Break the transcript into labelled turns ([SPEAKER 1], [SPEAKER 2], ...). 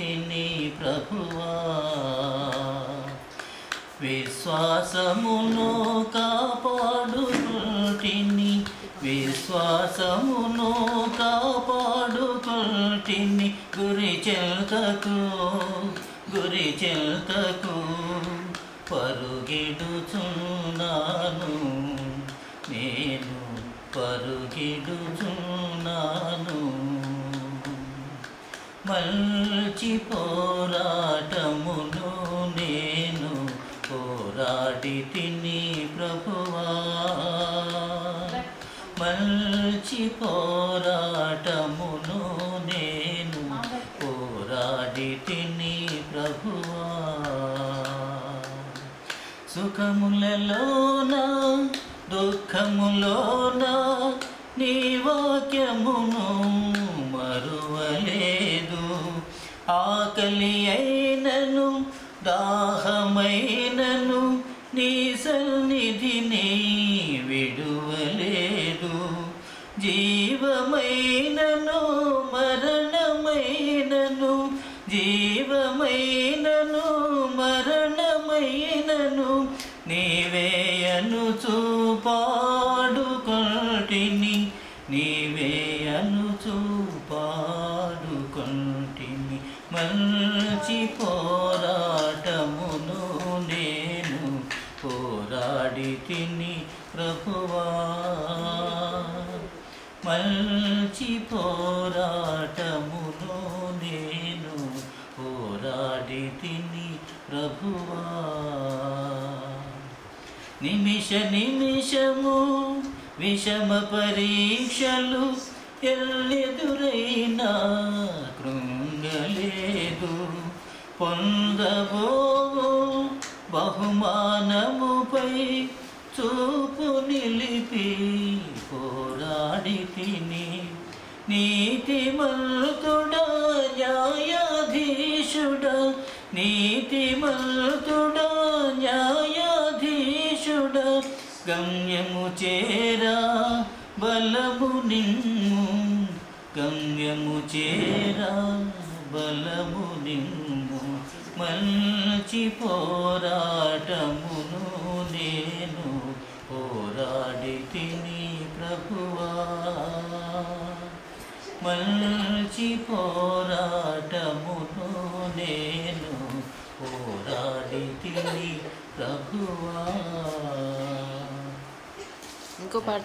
[SPEAKER 1] తిని ప్రభువా. విశ్వాసమును కాపాడుకొంటిని, విశ్వాసమును కాపాడుకొంటిని, గురి చెల్తకు పరుగిడుచున్నాను, నేను పరుగిడుచున్నాను. మంచి పోరాటమును నేను పోరాడి తిని ప్రభువా. మంచి పోరాటమును నేను పోరాడి తిని ప్రభువా. సుఖములలోన దుఃఖములోన నీ వాక్యమును మరువలేదు. ఆకలి అయినను దాహమైనను నీ సన్నిధిని విడువలేదు. జీవమైనను మరణమైనను, జీవమైనను మరణమైనను నీవే అనుచు పాడుకొంటిని, నీవే అనుచు పాడుకొంటిని. మంచి పోరాటమును నేను పోరాడి తిని ప్రభువా. మంచి పోరాటమును నేను పోరాడి తిని ప్రభువా. నిమిష నిమిషము విషమ పరీక్షలు ఎల్లెదురైనా కృంగలేదు. పొందబోవు బహుమానముపై చూపు నిలిపి పోరాడి తిని. నీతిమంతుడా న్యాయాధీశుడా, నీతిమంతుడా న్యాయాధీశుడా, గమ్యము చేరా బలము నిమ్ము, గమ్యము చేరా బలము నిమ్ము. మంచి పోరాటమును నేను పోరాడి తిని ప్రభువా. మంచి పోరాటమును నేను పోరాడి తిని ప్రభువా.
[SPEAKER 2] ఇంకో పాట